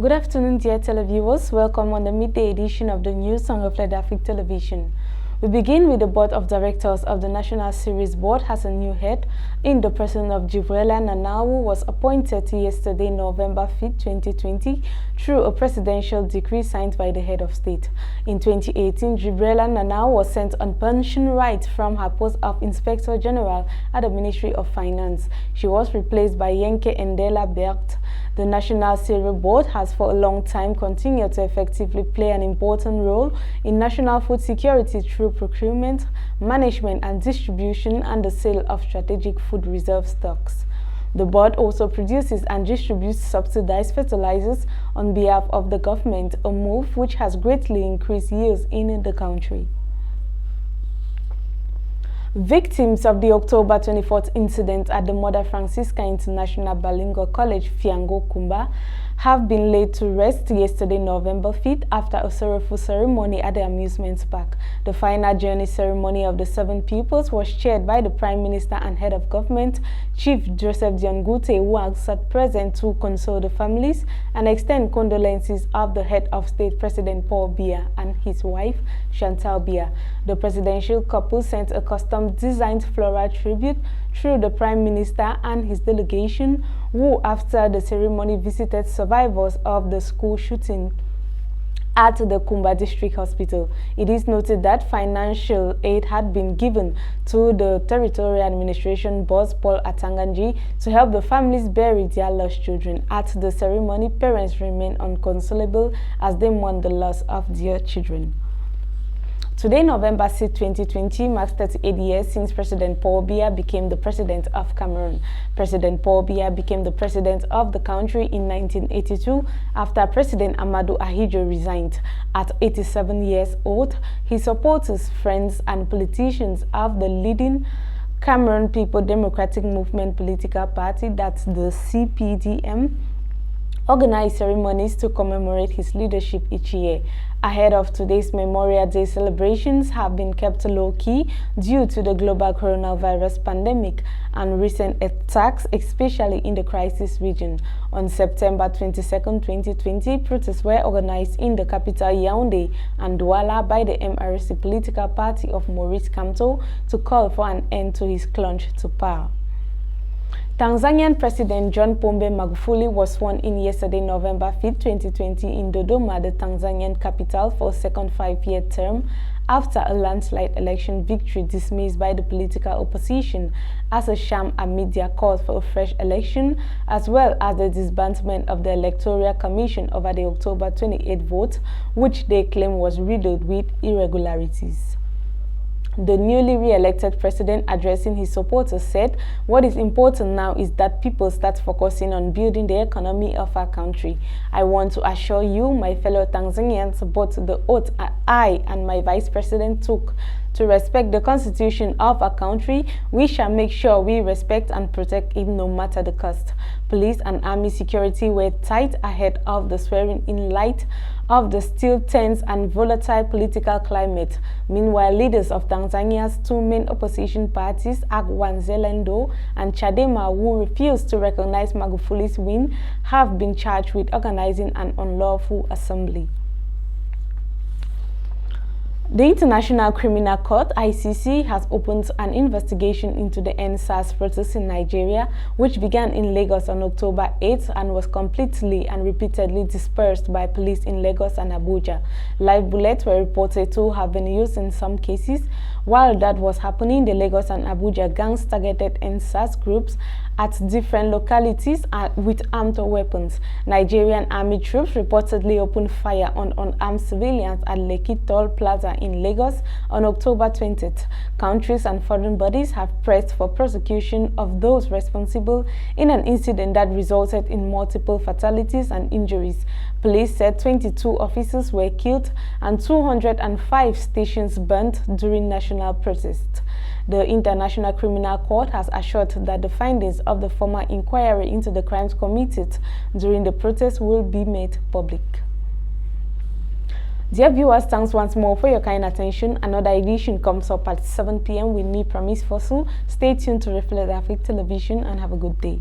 Good afternoon, dear televiewers. Welcome on the midday edition of the news on Reflect Afrique Television. We begin with the Board of Directors of the National Series Board has a new head in the person of Jibrila Nanau, who was appointed yesterday, November 5, 2020, through a presidential decree signed by the head of state. In 2018, Jibrila Nanau was sent on pension right from her post of Inspector General at the Ministry of Finance. She was replaced by Yenke Ndela Bert. The National Cereal Board has for a long time continued to effectively play an important role in national food security through procurement, management and distribution and the sale of strategic food reserve stocks. The board also produces and distributes subsidized fertilizers on behalf of the government, a move which has greatly increased yields in the country. Victims of the October 24th incident at the Mother Francisca International Bilingual College, Fiango Kumba, have been laid to rest yesterday, November 5th, after a sorrowful ceremony at the amusement park. The final journey ceremony of the 7 pupils was chaired by the Prime Minister and Head of Government, Chief Joseph Dion Gute, who was present to console the families and extend condolences of the Head of State, President Paul Biya, and his wife, Chantal Biya. The presidential couple sent a custom-designed floral tribute through the Prime Minister and his delegation, who after the ceremony visited survivors of the school shooting at the Kumba District Hospital. It is noted that financial aid had been given to the Territorial Administration Boss Paul Atanganji to help the families bury their lost children. At the ceremony, parents remain inconsolable as they mourn the loss of their children. Today, November 6, 2020, marks 38 years since President Paul Biya became the president of Cameroon. President Paul Biya became the president of the country in 1982 after President Amadou Ahidjo resigned. At 87 years old, his supporters, friends, and politicians of the leading Cameroon People Democratic Movement political party, that's the CPDM, organized ceremonies to commemorate his leadership each year. Ahead of today's Memorial Day celebrations have been kept low-key due to the global coronavirus pandemic and recent attacks, especially in the crisis region. On September 22, 2020, protests were organized in the capital Yaoundé and Douala by the MRC political party of Maurice Kamto to call for an end to his plunge to power. Tanzanian President John Pombe Magufuli was sworn in yesterday, November 5, 2020, in Dodoma, the Tanzanian capital, for a second 5-year term after a landslide election victory dismissed by the political opposition as a sham amid their calls for a fresh election, as well as the disbandment of the Electoral Commission over the October 28 vote, which they claim was riddled with irregularities. The newly re-elected president, addressing his supporters, said, "What is important now is that people start focusing on building the economy of our country. I want to assure you, my fellow Tanzanians, about the oath I and my vice president took to respect the constitution of our country. We shall make sure we respect and protect it no matter the cost." Police and army security were tight ahead of the swearing in light of the still tense and volatile political climate. Meanwhile, leaders of Tanzania's 2 main opposition parties, Wazalendo and Chadema, who refused to recognize Magufuli's win, have been charged with organizing an unlawful assembly. The International Criminal Court, ICC, has opened an investigation into the EndSARS protests in Nigeria, which began in Lagos on October 8 and was completely and repeatedly dispersed by police in Lagos and Abuja. Live bullets were reported to have been used in some cases. While that was happening, the Lagos and Abuja gangs targeted EndSARS groups at different localities with armed weapons. Nigerian army troops reportedly opened fire on unarmed civilians at Lekki Toll Plaza in Lagos on October 20th. Countries and foreign bodies have pressed for prosecution of those responsible in an incident that resulted in multiple fatalities and injuries. Police said 22 officers were killed and 205 stations burnt during national protests. The International Criminal Court has assured that the findings of the formal inquiry into the crimes committed during the protests will be made public. Dear viewers, thanks once more for your kind attention. Another edition comes up at 7 p.m. with me, Promise Fossil. Stay tuned to Reflect Afrique Television and have a good day.